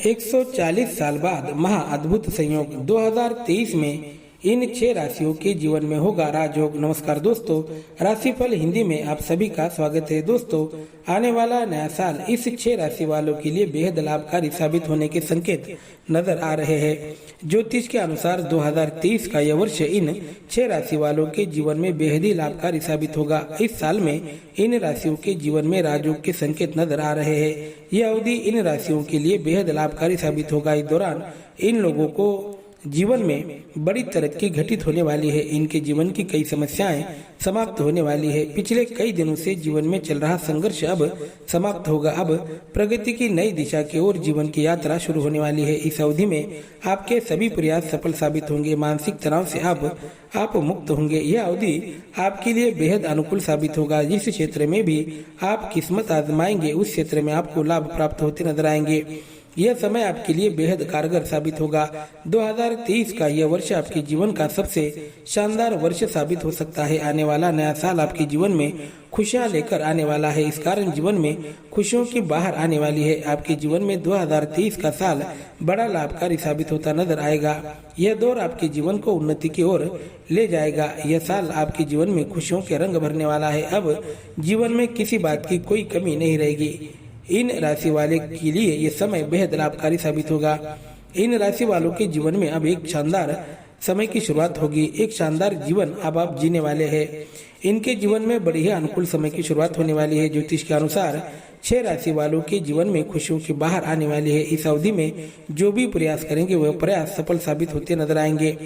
140 साल बाद महा अद्भुत संयोग 2023 में इन 6 राशियों के जीवन में होगा राजयोग। नमस्कार दोस्तों, राशिफल हिंदी में आप सभी का स्वागत है। दोस्तों, आने वाला नया साल इस 6 राशि वालों के लिए बेहद लाभकारी साबित होने के संकेत नजर आ रहे हैं। ज्योतिष के अनुसार 2023 का यह वर्ष इन 6 राशि वालों के जीवन में बेहद ही लाभकारी साबित होगा। इस साल में इन राशियों के जीवन में राजयोग के संकेत नजर आ रहे हैं। यह अवधि इन राशियों के लिए बेहद लाभकारी साबित होगा। इस दौरान इन लोगों को जीवन में बड़ी तरक्की घटित होने वाली है। इनके जीवन की कई समस्याएं समाप्त होने वाली है। पिछले कई दिनों से जीवन में चल रहा संघर्ष अब समाप्त होगा। अब प्रगति की नई दिशा की ओर जीवन की यात्रा शुरू होने वाली है। इस अवधि में आपके सभी प्रयास सफल साबित होंगे। मानसिक तनाव से आप मुक्त होंगे। यह अवधि आपके लिए बेहद अनुकूल साबित होगा। जिस क्षेत्र में भी आप किस्मत आजमाएंगे उस क्षेत्र में आपको लाभ प्राप्त होते नजर आएंगे। यह समय आपके लिए बेहद कारगर साबित होगा। 2023 का यह वर्ष आपके जीवन का सबसे शानदार वर्ष साबित हो सकता है। आने वाला नया साल आपके जीवन में खुशियां लेकर आने वाला है। इस कारण जीवन में खुशियों की बाहर आने वाली है। आपके जीवन में 2023 का साल बड़ा लाभकारी साबित होता नजर आएगा। यह दौर आपके जीवन को उन्नति की ओर ले जाएगा। यह साल आपके जीवन में खुशियों के रंग भरने वाला है। अब जीवन में किसी बात की कोई कमी नहीं रहेगी। इन राशि वाले के लिए ये समय बेहद लाभकारी साबित होगा। इन राशि वालों के जीवन में अब एक शानदार समय की शुरुआत होगी। एक शानदार जीवन अब आप जीने वाले हैं। इनके जीवन में बड़ी ही अनुकूल समय की शुरुआत होने वाली है। ज्योतिष के अनुसार 6 राशि वालों के जीवन में खुशियों की बाहर आने वाली है। इस अवधि में जो भी प्रयास करेंगे वह प्रयास सफल साबित होते नजर आएंगे।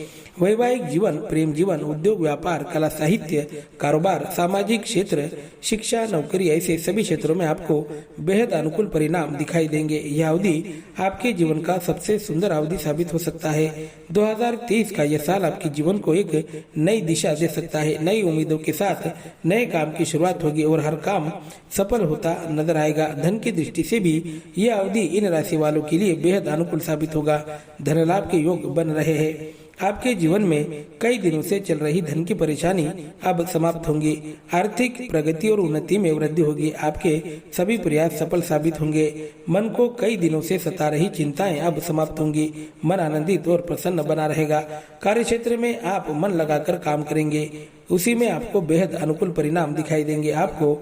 वैवाहिक जीवन, प्रेम जीवन, उद्योग, व्यापार, कला, साहित्य, कारोबार, सामाजिक क्षेत्र, शिक्षा, नौकरी, ऐसे सभी क्षेत्रों में आपको बेहद अनुकूल परिणाम दिखाई देंगे। यह अवधि आपके जीवन का सबसे सुंदर अवधि साबित हो सकता है। 2023 का यह साल आपके जीवन को एक नई दिशा दे सकता है। नई उम्मीदों के साथ नए काम की शुरुआत होगी और हर काम सफल होता नजर आएगा। धन की दृष्टि से भी यह अवधि इन राशि वालों के लिए बेहद अनुकूल साबित होगा। धन लाभ के योग बन रहे हैं। आपके जीवन में कई दिनों से चल रही धन की परेशानी अब समाप्त होंगी। आर्थिक प्रगति और उन्नति में वृद्धि होगी। आपके सभी प्रयास सफल साबित होंगे। मन को कई दिनों से सता रही चिंताएं अब समाप्त होंगी। मन आनंदित और प्रसन्न बना रहेगा। कार्य क्षेत्र में आप मन लगाकर काम करेंगे, उसी में आपको बेहद अनुकूल परिणाम दिखाई देंगे। आपको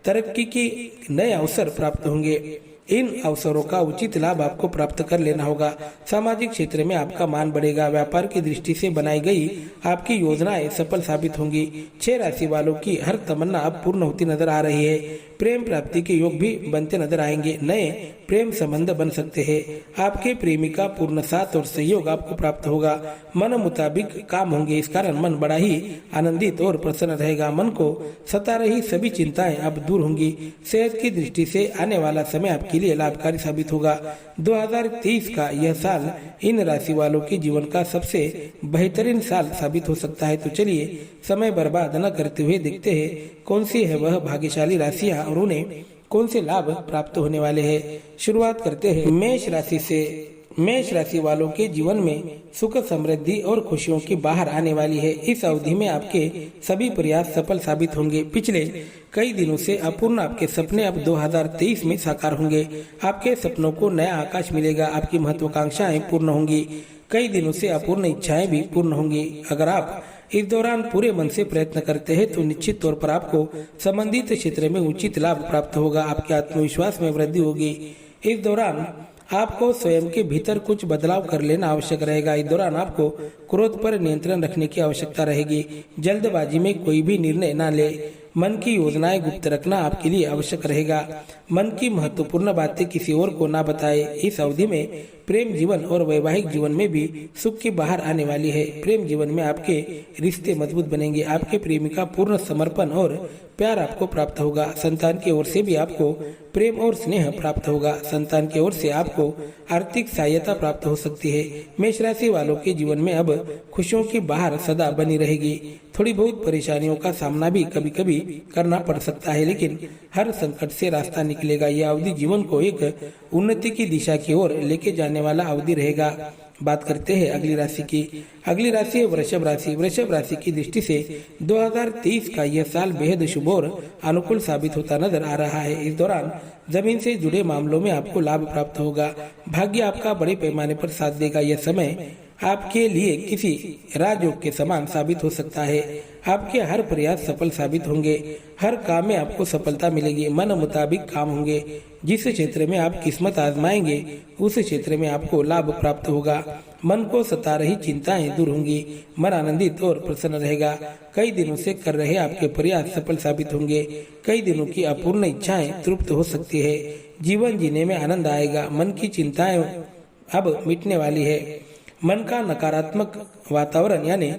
तरक्की की नए अवसर प्राप्त होंगे। इन अवसरों का उचित लाभ आपको प्राप्त कर लेना होगा। सामाजिक क्षेत्र में आपका मान बढ़ेगा। व्यापार की दृष्टि से बनाई गई आपकी योजनाएं सफल साबित होंगी। 6 राशि वालों की हर तमन्ना अब पूर्ण होती नजर आ रही है। प्रेम प्राप्ति के योग भी बनते नजर आएंगे। नए प्रेम संबंध बन सकते हैं। आपके प्रेमी का पूर्ण साथ और सहयोग आपको प्राप्त होगा। मन मुताबिक काम होंगे। इस कारण मन बड़ा ही आनंदित और प्रसन्न रहेगा। मन को सता रही सभी चिंताएं अब दूर होंगी। सेहत की दृष्टि से आने वाला समय आपके लिए लाभकारी साबित होगा। 2023 का यह साल इन राशि वालों के जीवन का सबसे बेहतरीन साल साबित हो सकता है। तो चलिए समय बर्बाद न करते हुए देखते हैं कौन सी है वह भाग्यशाली राशियां और उन्हें कौन से लाभ प्राप्त होने वाले हैं। शुरुआत करते हैं मेष राशि से। मेष राशि वालों के जीवन में सुख, समृद्धि और खुशियों की बाहर आने वाली है। इस अवधि में आपके सभी प्रयास सफल साबित होंगे। पिछले कई दिनों से अपूर्ण आपके सपने अब 2023 में साकार होंगे। आपके सपनों को नया आकाश मिलेगा। आपकी महत्वाकांक्षाएं पूर्ण होंगी। कई दिनों से अपूर्ण इच्छाएं भी पूर्ण होंगी। अगर आप इस दौरान पूरे मन से प्रयत्न करते हैं तो निश्चित तौर पर आपको संबंधित क्षेत्र में उचित लाभ प्राप्त होगा। आपके आत्मविश्वास में वृद्धि होगी। इस दौरान आपको स्वयं के भीतर कुछ बदलाव कर लेना आवश्यक रहेगा। इस दौरान आपको क्रोध पर नियंत्रण रखने की आवश्यकता रहेगी। जल्दबाजी में कोई भी निर्णय न ले। मन की योजनाएं गुप्त रखना आपके लिए आवश्यक रहेगा। मन की महत्वपूर्ण बातें किसी और को ना बताएं। इस अवधि में प्रेम जीवन और वैवाहिक जीवन में भी सुख की बाहर आने वाली है। प्रेम जीवन में आपके रिश्ते मजबूत बनेंगे। आपके प्रेमी का पूर्ण समर्पण और प्यार आपको प्राप्त होगा। संतान की ओर से भी आपको प्रेम और स्नेह प्राप्त होगा। संतान की ओर से आपको आर्थिक सहायता प्राप्त हो सकती है। मेष राशि वालों के जीवन में अब खुशियों की बाहर सदा बनी रहेगी। थोड़ी बहुत परेशानियों का सामना भी कभी कभी करना पड़ सकता है, लेकिन हर संकट से रास्ता निकलेगा। यह अवधि जीवन को एक उन्नति की दिशा की ओर लेके जाने वाला अवधि रहेगा। बात करते हैं अगली राशि की। अगली राशि है वृषभ राशि। वृषभ राशि की दृष्टि से 2023 का यह साल बेहद शुभ और अनुकूल साबित होता नजर आ रहा है। इस दौरान जमीन से जुड़े मामलों में आपको लाभ प्राप्त होगा। भाग्य आपका बड़े पैमाने पर साथ देगा। यह समय आपके लिए किसी राजयोग के समान साबित हो सकता है। आपके हर प्रयास सफल साबित होंगे। हर काम में आपको सफलता मिलेगी। मन मुताबिक काम होंगे। जिस क्षेत्र में आप किस्मत आजमाएंगे उस क्षेत्र में आपको लाभ प्राप्त होगा। मन को सता रही चिंताएं दूर होंगी। मन आनंदित और प्रसन्न रहेगा। कई दिनों से कर रहे आपके प्रयास सफल साबित होंगे। कई दिनों की अपूर्ण इच्छाएं तृप्त हो सकती है। जीवन जीने में आनंद आएगा। मन की चिंताएं अब मिटने वाली है। मन का नकारात्मक वातावरण यानी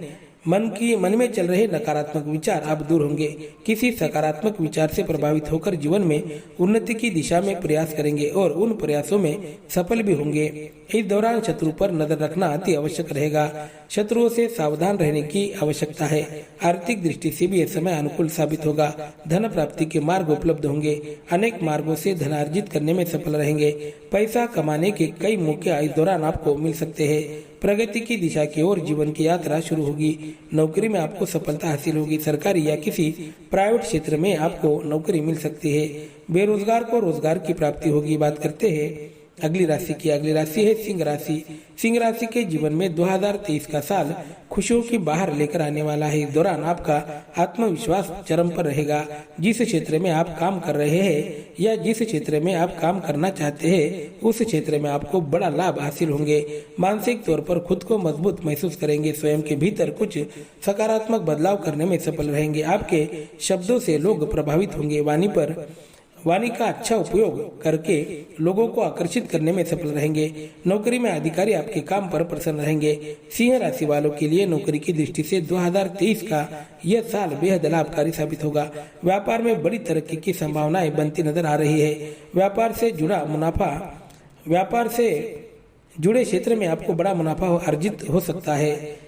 मन में चल रहे नकारात्मक विचार अब दूर होंगे। किसी सकारात्मक विचार से प्रभावित होकर जीवन में उन्नति की दिशा में प्रयास करेंगे और उन प्रयासों में सफल भी होंगे। इस दौरान शत्रु पर नजर रखना अति आवश्यक रहेगा। शत्रुओं से सावधान रहने की आवश्यकता है। आर्थिक दृष्टि से भी यह समय अनुकूल साबित होगा। धन प्राप्ति के मार्ग उपलब्ध होंगे। अनेक मार्गों से धन अर्जित करने में सफल रहेंगे। पैसा कमाने के कई मौके इस दौरान आपको मिल सकते हैं। प्रगति की दिशा की ओर जीवन की यात्रा शुरू होगी। नौकरी में आपको सफलता हासिल होगी। सरकारी या किसी प्राइवेट क्षेत्र में आपको नौकरी मिल सकती है। बेरोजगार को रोजगार की प्राप्ति होगी। बात करते हैं अगली राशि की। अगली राशि है सिंह राशि। सिंह राशि के जीवन में 2023 का साल खुशियों की बाहर लेकर आने वाला है। इस दौरान आपका आत्मविश्वास चरम पर रहेगा। जिस क्षेत्र में आप काम कर रहे हैं या जिस क्षेत्र में आप काम करना चाहते हैं उस क्षेत्र में आपको बड़ा लाभ हासिल होंगे। मानसिक तौर पर खुद को मजबूत महसूस करेंगे। स्वयं के भीतर कुछ सकारात्मक बदलाव करने में सफल रहेंगे। आपके शब्दों से लोग प्रभावित होंगे। वाणी का अच्छा उपयोग करके लोगों को आकर्षित करने में सफल रहेंगे। नौकरी में अधिकारी आपके काम पर प्रसन्न रहेंगे। सिंह राशि वालों के लिए नौकरी की दृष्टि से 2023 का यह साल बेहद लाभकारी साबित होगा। व्यापार में बड़ी तरक्की की संभावनाएं बनती नजर आ रही है। व्यापार से जुड़े क्षेत्र में आपको बड़ा मुनाफा अर्जित हो सकता है।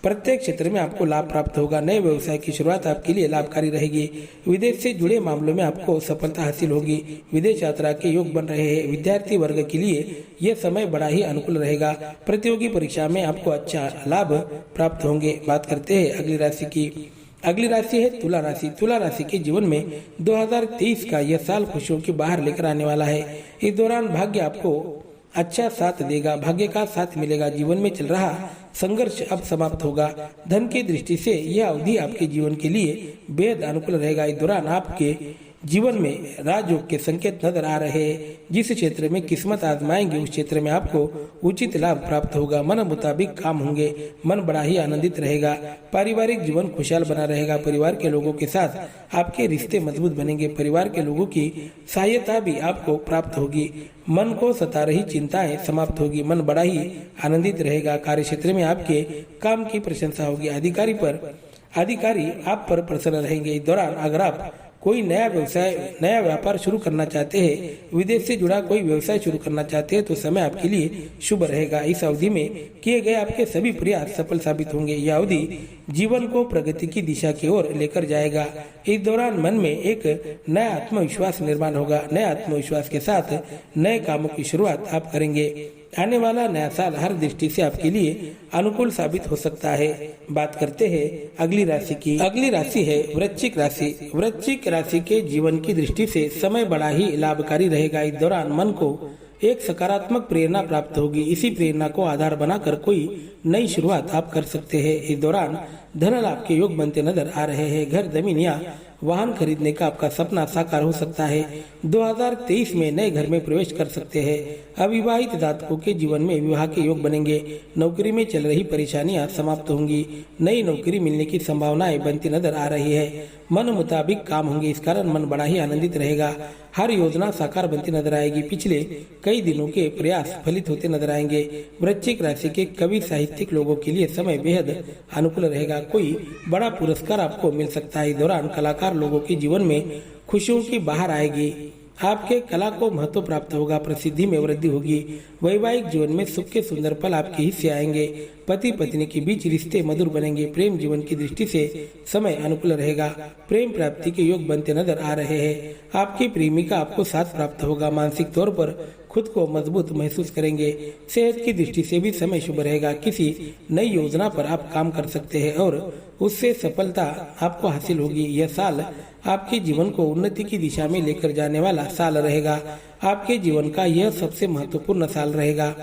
प्रत्येक क्षेत्र में आपको लाभ प्राप्त होगा। नए व्यवसाय की शुरुआत आपके लिए लाभकारी रहेगी। विदेश से जुड़े मामलों में आपको सफलता हासिल होगी। विदेश यात्रा के योग बन रहे हैं। विद्यार्थी वर्ग के लिए यह समय बड़ा ही अनुकूल रहेगा। प्रतियोगी परीक्षा में आपको अच्छा लाभ प्राप्त होंगे। बात करते हैं अगली राशि की। अगली राशि है तुला राशि। तुला राशि के जीवन में 2023 का यह साल खुशियों की बाहर लेकर आने वाला है। इस दौरान भाग्य आपको अच्छा साथ देगा। भाग्य का साथ मिलेगा। जीवन में चल रहा संघर्ष अब समाप्त होगा। धन की दृष्टि से यह अवधि आपके जीवन के लिए बेहद अनुकूल रहेगा। इस दौरान आपके जीवन में राजयोग के संकेत नजर आ रहे हैं। जिस क्षेत्र में किस्मत आजमाएंगे उस क्षेत्र में आपको उचित लाभ प्राप्त होगा। मन मुताबिक काम होंगे। मन बड़ा ही आनंदित रहेगा। पारिवारिक जीवन खुशहाल बना रहेगा। परिवार के लोगों के साथ आपके रिश्ते मजबूत बनेंगे। परिवार के लोगों की सहायता भी आपको प्राप्त होगी। मन को सता रही चिंताएं समाप्त होगी। मन बड़ा ही आनंदित रहेगा। कार्य क्षेत्र में आपके काम की प्रशंसा होगी। अधिकारी आप पर प्रसन्न रहेंगे। इस दौरान अगर आप कोई नया व्यापार शुरू करना चाहते हैं, विदेश से जुड़ा कोई व्यवसाय शुरू करना चाहते हैं तो समय आपके लिए शुभ रहेगा। इस अवधि में किए गए आपके सभी प्रयास सफल साबित होंगे। यह अवधि जीवन को प्रगति की दिशा की ओर लेकर जाएगा। इस दौरान मन में एक नया आत्मविश्वास निर्माण होगा। नए आत्मविश्वास के साथ नए कामों की शुरुआत आप करेंगे। आने वाला नया साल हर दृष्टि से आपके लिए अनुकूल साबित हो सकता है। बात करते हैं अगली राशि की। अगली राशि है वृश्चिक राशि। वृश्चिक राशि के जीवन की दृष्टि से समय बड़ा ही लाभकारी रहेगा। इस दौरान मन को एक सकारात्मक प्रेरणा प्राप्त होगी। इसी प्रेरणा को आधार बनाकर कोई नई शुरुआत आप कर सकते हैं। इस दौरान धन लाभ के योग बनते नजर आ रहे हैं। घर, जमीन या वाहन खरीदने का आपका सपना साकार हो सकता है। 2023 में नए घर में प्रवेश कर सकते हैं। अविवाहित जातकों के जीवन में विवाह के योग बनेंगे। नौकरी में चल रही परेशानियां समाप्त होंगी। नई नौकरी मिलने की संभावनाएं बनती नजर आ रही है। मन मुताबिक काम होंगे। इस कारण मन बड़ा ही आनंदित रहेगा। हर योजना साकार बनती नजर आएगी। पिछले कई दिनों के प्रयास फलित होते नजर आएंगे। वृश्चिक राशि के कवि साहित्यिक लोगों के लिए समय बेहद अनुकूल रहेगा। कोई बड़ा पुरस्कार आपको मिल सकता है। इस दौरान कलाकार लोगों के जीवन में खुशियों की बाहर आएगी। आपके कला को महत्व प्राप्त होगा। प्रसिद्धि में वृद्धि होगी। वैवाहिक जीवन में सुख के सुंदर पल आपके हिस्से आएंगे। पति पत्नी के बीच रिश्ते मधुर बनेंगे। प्रेम जीवन की दृष्टि से समय अनुकूल रहेगा। प्रेम प्राप्ति के योग बनते नजर आ रहे हैं। आपकी प्रेमिका आपको साथ प्राप्त होगा। मानसिक तौर पर खुद को मजबूत महसूस करेंगे। सेहत की दृष्टि से भी समय शुभ रहेगा। किसी नई योजना पर आप काम कर सकते हैं और उससे सफलता आपको हासिल होगी। यह साल आपके जीवन को उन्नति की दिशा में लेकर जाने वाला साल रहेगा। आपके जीवन का यह सबसे महत्वपूर्ण साल रहेगा।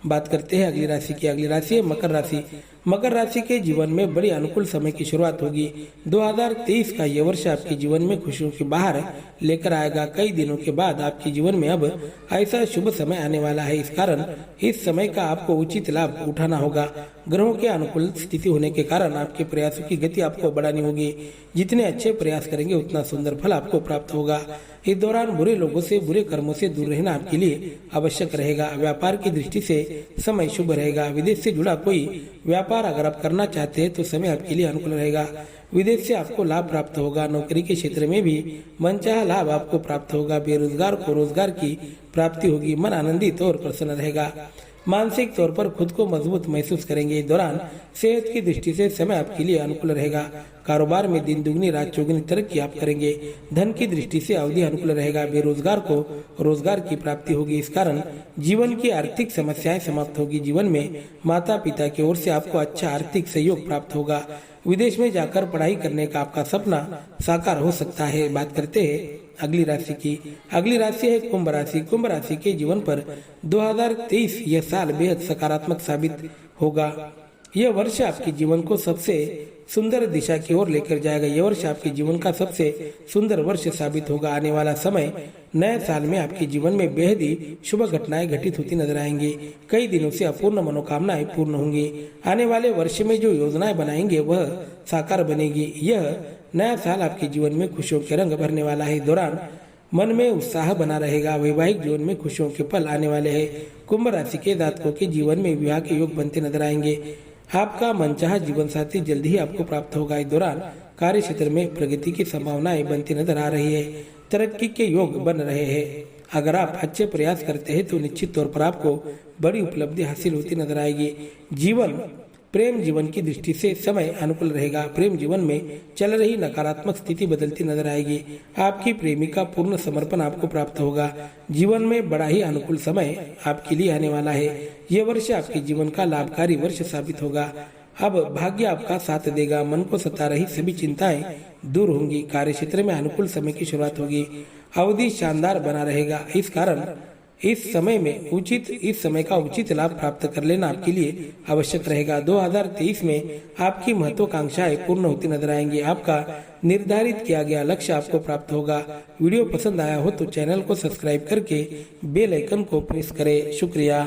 बात करते हैं अगली राशि की। अगली राशि है मकर राशि। मकर राशि के जीवन में बड़ी अनुकूल समय की शुरुआत होगी। 2023 का यह वर्ष आपके जीवन में खुशियों की बहार लेकर आएगा। कई दिनों के बाद आपके जीवन में अब ऐसा शुभ समय आने वाला है। इस कारण इस समय का आपको उचित लाभ उठाना होगा। ग्रहों के अनुकूल स्थिति होने के कारण आपके प्रयासों की गति आपको बढ़ानी होगी। जितने अच्छे प्रयास करेंगे उतना सुंदर फल आपको प्राप्त होगा। इस दौरान बुरे लोगों से, बुरे कर्मों से दूर रहना आपके लिए आवश्यक रहेगा। व्यापार की दृष्टि से समय शुभ रहेगा। विदेश से जुड़ा कोई व्यापार अगर आप करना चाहते हैं तो समय आपके लिए अनुकूल रहेगा। विदेश से आपको लाभ प्राप्त होगा। नौकरी के क्षेत्र में भी मनचाहा लाभ आपको प्राप्त होगा। बेरोजगार को रोजगार की प्राप्ति होगी। मन आनंदित और प्रसन्न रहेगा। मानसिक तौर पर खुद को मजबूत महसूस करेंगे। इस दौरान सेहत की दृष्टि से समय आपके लिए अनुकूल रहेगा। कारोबार में दिन दुगनी रात चौगुनी तरक्की आप करेंगे। धन की दृष्टि से अवधि अनुकूल रहेगा। बेरोजगार को रोजगार की प्राप्ति होगी। इस कारण जीवन की आर्थिक समस्याएं समाप्त होगी। जीवन में माता पिता की ओर से आपको अच्छा आर्थिक सहयोग प्राप्त होगा। विदेश में जाकर पढ़ाई करने का आपका सपना साकार हो सकता है। बात करते हैं अगली राशि की। अगली राशि है कुंभ राशि। कुंभ राशि के जीवन पर 2023 यह साल बेहद सकारात्मक साबित होगा। यह वर्ष आपके जीवन को सबसे सुंदर दिशा की ओर लेकर जाएगा। यह वर्ष आपके जीवन का सबसे सुंदर वर्ष साबित होगा। आने वाला समय नए साल में आपके जीवन में बेहद ही शुभ घटनाएं घटित होती नजर आएंगी। कई दिनों से अपूर्ण मनोकामनाएं पूर्ण होंगी। आने वाले वर्ष में जो योजनाएं बनाएंगे वह साकार बनेगी। यह नया साल आपके जीवन में खुशियों के रंग भरने वाला है। इस दौरान मन में उत्साह बना रहेगा। वैवाहिक जीवन में खुशियों के पल आने वाले हैं। कुंभ राशि के जातकों के जीवन में विवाह के योग बनते नजर आएंगे। आपका मनचाहा जीवन साथी जल्दी ही आपको प्राप्त होगा। इस दौरान कार्य क्षेत्र में प्रगति की संभावनाएं बनती नजर आ रही है। तरक्की के योग बन रहे हैं। अगर आप अच्छे प्रयास करते हैं तो निश्चित तौर पर आपको बड़ी उपलब्धि हासिल होती नजर आएगी। प्रेम जीवन की दृष्टि से समय अनुकूल रहेगा। प्रेम जीवन में चल रही नकारात्मक स्थिति बदलती नजर आएगी। आपकी प्रेमी का पूर्ण समर्पण आपको प्राप्त होगा। जीवन में बड़ा ही अनुकूल समय आपके लिए आने वाला है। यह वर्ष आपके जीवन का लाभकारी वर्ष साबित होगा। अब भाग्य आपका साथ देगा। मन को सता रही सभी चिंताएं दूर होंगी। कार्य क्षेत्र में अनुकूल समय की शुरुआत होगी। अवधि शानदार बना रहेगा। इस कारण इस समय का उचित लाभ प्राप्त कर लेना आपके लिए आवश्यक रहेगा। 2023 में आपकी महत्वाकांक्षाएं पूर्ण होती नजर आएंगी। आपका निर्धारित किया गया लक्ष्य आपको प्राप्त होगा। वीडियो पसंद आया हो तो चैनल को सब्सक्राइब करके बेल आइकन को प्रेस करें। शुक्रिया।